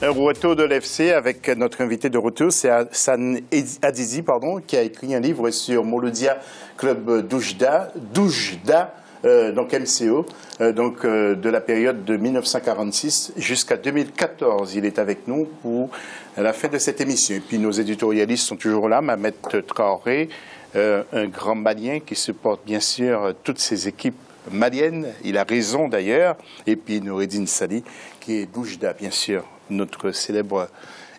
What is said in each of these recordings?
Un retour de l'FC avec notre invité de retour, c'est Hassan Adizi, qui a écrit un livre sur Mouloudia Club d'Oujda, donc MCO, de la période de 1946 jusqu'à 2014. Il est avec nous pour la fin de cette émission. Et puis nos éditorialistes sont toujours là, Mohamed Traoré, un grand Malien qui supporte bien sûr toutes ses équipes maliennes, il a raison d'ailleurs, et puis Noureddine Sali qui est d'Oujda, bien sûr, notre célèbre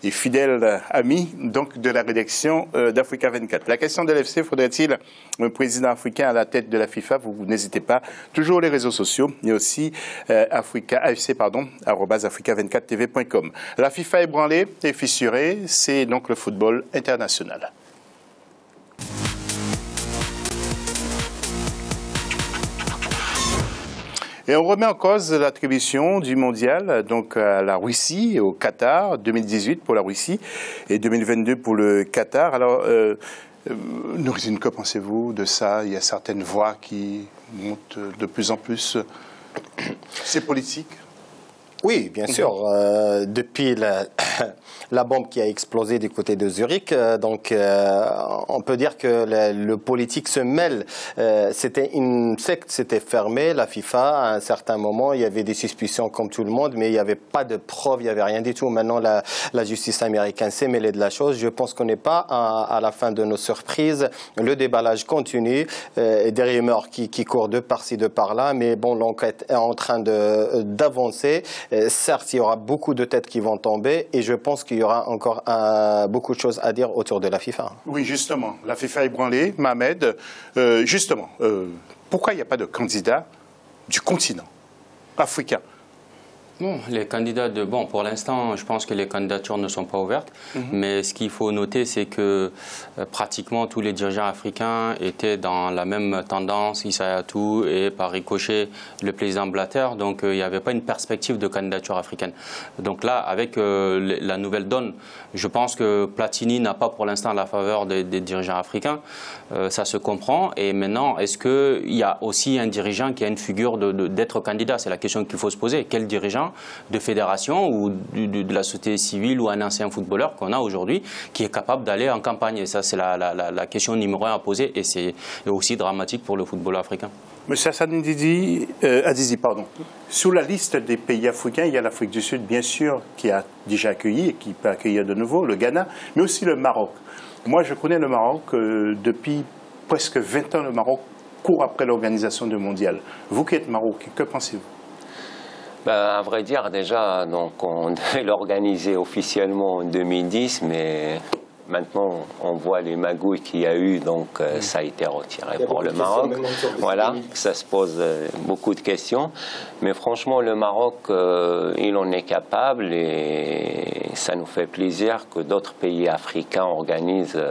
et fidèle ami donc, de la rédaction d'Africa 24. La question de l'FC, faudrait-il un président africain à la tête de la FIFA? Vous n'hésitez pas, toujours les réseaux sociaux, et aussi africa24tv.com. La FIFA ébranlée et fissurée, c'est donc le football international. Et on remet en cause l'attribution du mondial donc à la Russie et au Qatar, 2018 pour la Russie et 2022 pour le Qatar. Alors, Noureddine, que pensez-vous de ça? Il y a certaines voix qui montent de plus en plus. C'est politique? Oui, bien sûr. Depuis la bombe qui a explosé du côté de Zurich, on peut dire que le politique se mêle. C'était une secte, c'était fermé. La FIFA, à un certain moment, il y avait des suspicions comme tout le monde, mais il n'y avait pas de preuves, il n'y avait rien du tout. Maintenant, la justice américaine s'est mêlée de la chose. Je pense qu'on n'est pas à la fin de nos surprises. Le déballage continue, des rumeurs qui courent de par-ci, de par-là, mais bon, l'enquête est en train d'avancer. Certes, il y aura beaucoup de têtes qui vont tomber et je pense qu'il y aura encore beaucoup de choses à dire autour de la FIFA. Oui, justement, la FIFA ébranlée, Mohamed, pourquoi il n'y a pas de candidat du continent africain? Non, les candidats pour l'instant, je pense que les candidatures ne sont pas ouvertes. Mais ce qu'il faut noter, c'est que pratiquement tous les dirigeants africains étaient dans la même tendance, Issa Hayatou et par ricochet le président Blatter. Donc il n'y avait pas une perspective de candidature africaine. Donc là, avec la nouvelle donne, je pense que Platini n'a pas pour l'instant la faveur des dirigeants africains. Ça se comprend. Et maintenant, est-ce qu'il y a aussi un dirigeant qui a une figure d'être candidat? C'est la question qu'il faut se poser. Quel dirigeant de fédération ou de la société civile ou un ancien footballeur qu'on a aujourd'hui qui est capable d'aller en campagne? Et ça, c'est la question numéro 1 à poser et c'est aussi dramatique pour le football africain. Monsieur Hassan Adizi, sur la liste des pays africains, il y a l'Afrique du Sud, bien sûr, qui a déjà accueilli et qui peut accueillir de nouveau, le Ghana, mais aussi le Maroc. Moi, je connais le Maroc depuis presque 20 ans. Le Maroc court après l'organisation du mondial. Vous qui êtes marocain, que pensez-vous? À vrai dire, déjà, donc, on devait l'organiser officiellement en 2010, mais maintenant, on voit les magouilles qu'il y a eu, donc ça a été retiré pour le Maroc. Voilà, ça se pose beaucoup de questions. Mais franchement, le Maroc, il en est capable et ça nous fait plaisir que d'autres pays africains organisent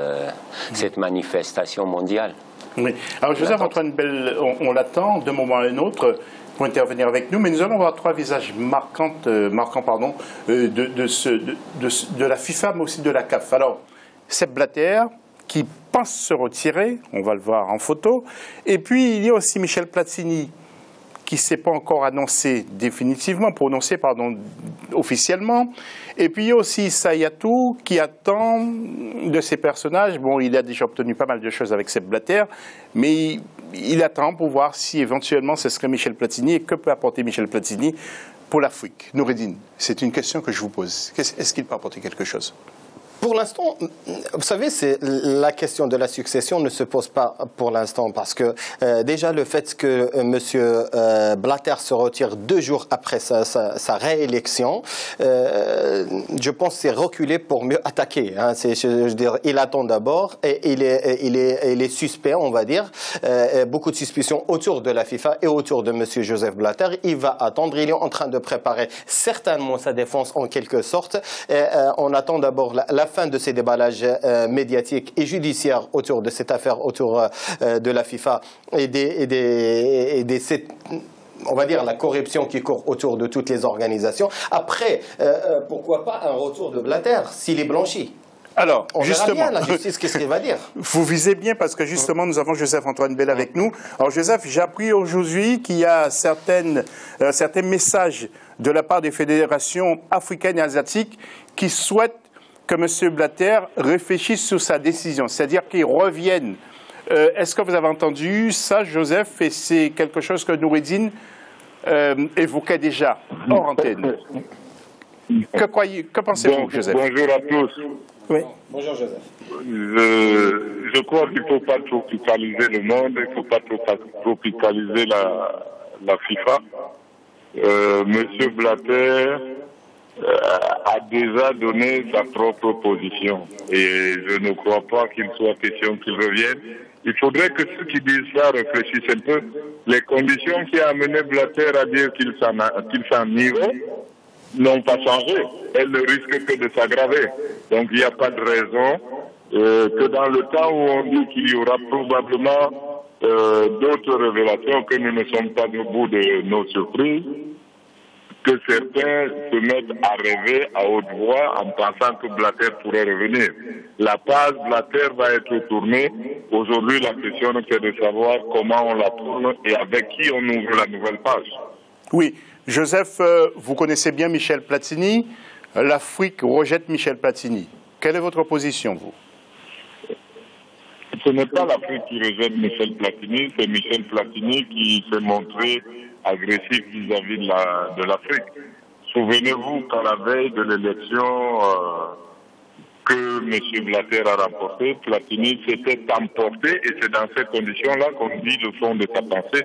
cette manifestation mondiale. Oui. Alors, Joseph-Antoine Bell, on l'attend d'un moment à un autre pour intervenir avec nous, mais nous allons voir trois visages marquants de la FIFA, mais aussi de la CAF. Alors, Sepp Blatter, qui pense se retirer, on va le voir en photo, et puis il y a aussi Michel Platini, qui ne s'est pas encore prononcé officiellement. Et puis il y a aussi Issa Hayatou qui attend de ces personnages. Bon, il a déjà obtenu pas mal de choses avec Sepp Blatter, mais il attend pour voir si éventuellement ce serait Michel Platini et que peut apporter Michel Platini pour l'Afrique. Noureddine, c'est une question que je vous pose. Est-ce qu'il peut apporter quelque chose ? Pour l'instant, vous savez, la question de la succession ne se pose pas pour l'instant parce que déjà le fait que M. Blatter se retire 2 jours après sa réélection, je pense que c'est reculé pour mieux attaquer. Hein. Je veux dire, il attend d'abord et il est suspect, on va dire. Beaucoup de suspicions autour de la FIFA et autour de M. Joseph Blatter. Il va attendre, il est en train de préparer certainement sa défense en quelque sorte. On attend d'abord la fin de ces déballages médiatiques et judiciaires autour de cette affaire, autour de la FIFA on va dire la corruption qui court autour de toutes les organisations. Après, pourquoi pas un retour de Blatter s'il est blanchi? Alors, on justement, verra bien la justice, qu'est-ce qu'elle va dire. Vous visez bien parce que justement, nous avons Joseph-Antoine Bell avec nous. Alors, Joseph, j'ai appris aujourd'hui qu'il y a certains messages de la part des fédérations africaines et asiatiques qui souhaitent que M. Blatter réfléchisse sur sa décision, c'est-à-dire qu'il revienne. Est-ce que vous avez entendu ça, Joseph, et c'est quelque chose que Noureddine évoquait déjà hors antenne? Que pensez-vous, Joseph? Bonjour à tous. Oui. Bonjour, Joseph. Je crois qu'il ne faut pas tropicaliser le monde, il ne faut pas tropicaliser la FIFA. Monsieur Blatter a déjà donné sa propre position et je ne crois pas qu'il soit question qu'il revienne. Il faudrait que ceux qui disent ça réfléchissent un peu. Les conditions qui ont amené Blatter à dire qu'il s'en irait n'ont pas changé. Elles ne risquent que de s'aggraver. Donc il n'y a pas de raison que dans le temps où on dit qu'il y aura probablement d'autres révélations, que nous ne sommes pas au bout de nos surprises, que certains se mettent à rêver à haute voix en pensant que Blatter pourrait revenir. La page Blatter va être tournée. Aujourd'hui, la question c'est de savoir comment on la tourne et avec qui on ouvre la nouvelle page. Oui. Joseph, vous connaissez bien Michel Platini. L'Afrique rejette Michel Platini. Quelle est votre position, vous? Ce n'est pas l'Afrique qui rejette Michel Platini, c'est Michel Platini qui s'est montré agressif vis-à-vis de l'Afrique. Souvenez-vous qu'à la veille de l'élection que M. Blatter a remportée, Platini s'était emporté et c'est dans ces conditions-là qu'on dit le fond de sa pensée.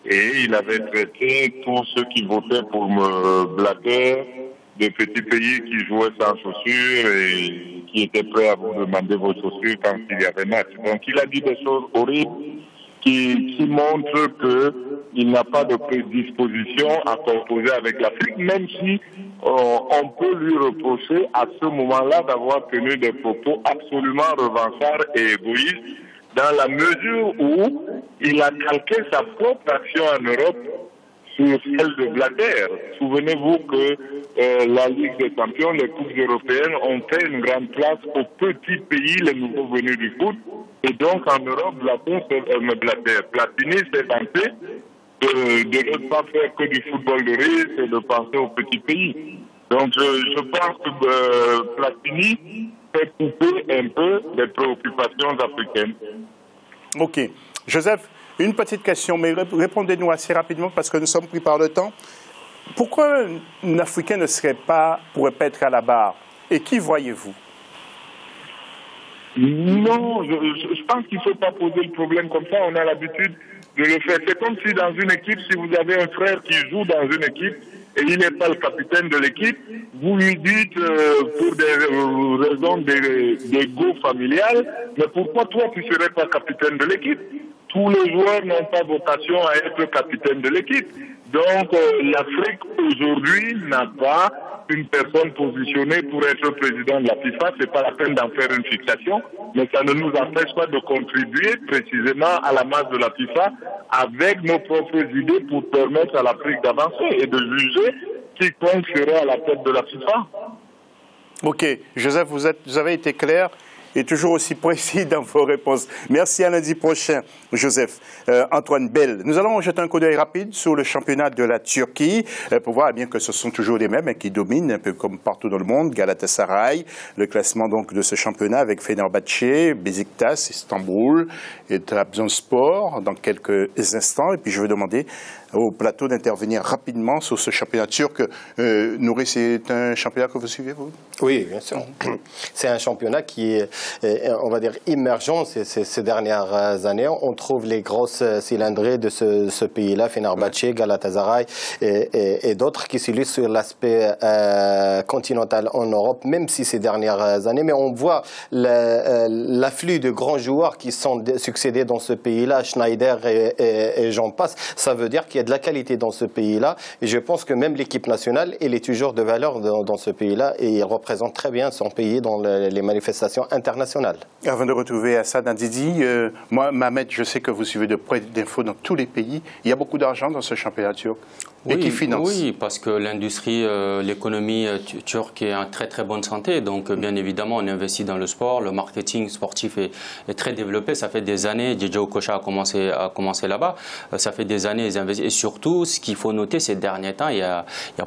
Et il avait traité tous ceux qui votaient pour Blatter de petits pays qui jouaient sans chaussures et qui étaient prêts à vous demander vos chaussures quand il y avait match. Donc il a dit des choses horribles qui montrent qu'il n'a pas de prédisposition à composer avec l'Afrique, même si on peut lui reprocher à ce moment-là d'avoir tenu des propos absolument revanchards et égoïstes, dans la mesure où il a calqué sa propre action en Europe sur celle de Blatter. Souvenez-vous que la Ligue des Champions, les Coupes européennes ont fait une grande place aux petits pays, les nouveaux venus du foot. Et donc en Europe, Platini s'est tenté de ne pas faire que du football de risque et de penser aux petits pays. Donc je pense que Platini fait couper un peu les préoccupations africaines. Ok. Joseph, une petite question, mais répondez-nous assez rapidement parce que nous sommes pris par le temps. Pourquoi un Africain pourrait pas être à la barre? Et qui voyez-vous? Non, je pense qu'il ne faut pas poser le problème comme ça. On a l'habitude de le faire. C'est comme si dans une équipe, si vous avez un frère qui joue dans une équipe et il n'est pas le capitaine de l'équipe, vous lui dites pour des raisons d'ego familial, mais pourquoi toi tu ne serais pas capitaine de l'équipe? Tous les joueurs n'ont pas vocation à être capitaine de l'équipe. Donc l'Afrique aujourd'hui n'a pas une personne positionnée pour être président de la FIFA. C'est pas la peine d'en faire une fixation, mais ça ne nous empêche pas de contribuer précisément à la masse de la FIFA avec nos propres idées pour permettre à l'Afrique d'avancer et de juger quiconque serait à la tête de la FIFA. Ok, Joseph, vous avez été clair et toujours aussi précis dans vos réponses. Merci, à lundi prochain, Joseph. Antoine Bell. Nous allons jeter un coup d'œil rapide sur le championnat de la Turquie pour voir bien que ce sont toujours les mêmes qui dominent un peu comme partout dans le monde. Galatasaray, le classement donc de ce championnat avec Fenerbahçe, Beşiktaş, Istanbul et Trabzonspor dans quelques instants. Et puis je vais demander au plateau d'intervenir rapidement sur ce championnat turc. Nouri, c'est un championnat que vous suivez, vous? Oui, bien sûr. C'est un championnat qui est, on va dire, émergent ces dernières années. On trouve les grosses cylindrées de ce pays-là, Fenerbahçe, Galatasaray et d'autres qui s'illustrent sur l'aspect continental en Europe, même si ces dernières années. Mais on voit l'afflux de grands joueurs qui sont succédés dans ce pays-là, Schneider et j'en passe. Ça veut dire qu'il y a de la qualité dans ce pays-là. Et je pense que même l'équipe nationale, elle est toujours de valeur dans ce pays-là et il représente très bien son pays dans les manifestations internationales. international. Avant de retrouver Hassan Hadidi, moi, Mohamed, je sais que vous suivez de près d'infos dans tous les pays. Il y a beaucoup d'argent dans ce championnat turc. Et qui finance? Oui, parce que l'industrie, l'économie turque est en très très bonne santé. Donc bien évidemment, on investit dans le sport. Le marketing sportif est très développé. Ça fait des années, DJ Okocha a commencé là-bas. Ça fait des années, ils investissent. Et surtout, ce qu'il faut noter ces derniers temps, il y a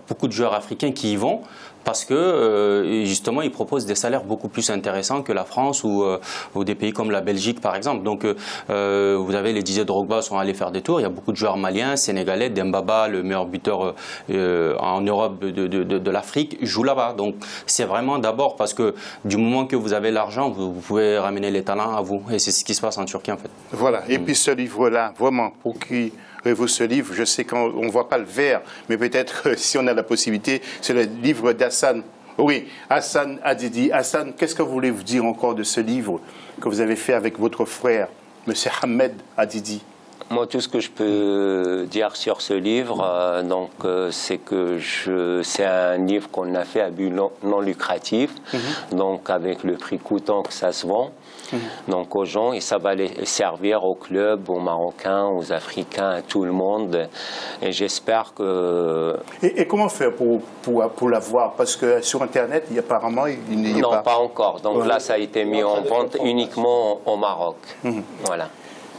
beaucoup de joueurs africains qui y vont. Parce que justement, ils proposent des salaires beaucoup plus intéressants que la France ou des pays comme la Belgique, par exemple. Donc, vous avez les Didier Drogba sont allés faire des tours. Il y a beaucoup de joueurs maliens, sénégalais, Dembaba, le meilleur buteur en Europe de l'Afrique, joue là-bas. Donc, c'est vraiment d'abord parce que du moment que vous avez l'argent, vous pouvez ramener les talents à vous. Et c'est ce qui se passe en Turquie, en fait. Voilà. Et puis ce livre-là, vraiment, pour qui vous ce livre, je sais qu'on ne voit pas le vert, mais peut-être si on a la possibilité, c'est le livre d'Hassan. Oui, Hassan Hadidi. Hassan, qu'est-ce que vous voulez vous dire encore de ce livre que vous avez fait avec votre frère, M. Ahmed Hadidi? Moi, tout ce que je peux dire sur ce livre, c'est que c'est un livre qu'on a fait à but non lucratif, donc avec le prix coûtant que ça se vend, donc aux gens, et ça va les servir aux clubs, aux Marocains, aux Africains, à tout le monde. Et j'espère que... Et comment faire pour l'avoir? Parce que sur Internet, apparemment, il n'y a pas... Non, pas encore. Donc là, ça a été mis en vente uniquement au Maroc. Voilà.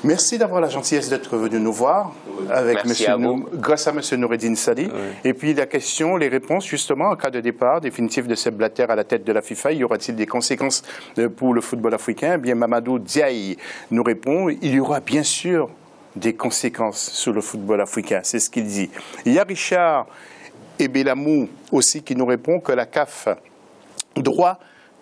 Merci d'avoir la gentillesse d'être venu nous voir avec grâce à M. Noureddine Sali. Oui. Et puis la question, les réponses, justement, en cas de départ définitif de Sepp Blatter à la tête de la FIFA, y aura-t-il des conséquences pour le football africain? Eh bien, Mamadou Diaye nous répond, il y aura bien sûr des conséquences sur le football africain, c'est ce qu'il dit. Il y a Richard Ebelamou aussi qui nous répond que la CAF doit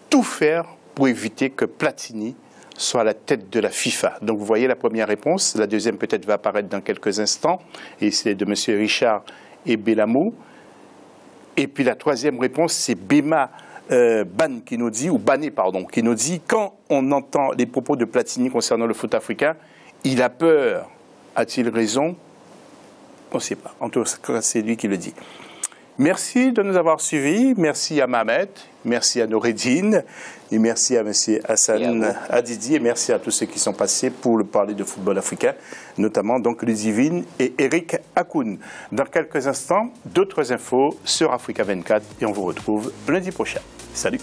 tout faire pour éviter que Platini soit à la tête de la FIFA. Donc vous voyez la première réponse, la deuxième peut-être va apparaître dans quelques instants, et c'est de M. Richard Ebelamou. Et puis la troisième réponse, c'est Bema Ban qui nous dit, ou Bané pardon, qui nous dit, quand on entend les propos de Platini concernant le foot africain, il a peur. A-t-il raison? On ne sait pas. En tout cas, c'est lui qui le dit. Merci de nous avoir suivis. Merci à Mohamed, merci à Noureddine, et merci à M. Hassan Hadidi, et merci à tous ceux qui sont passés pour parler de football africain, notamment donc Ludivine et Eric Akoun. Dans quelques instants, d'autres infos sur Africa 24, et on vous retrouve lundi prochain. Salut.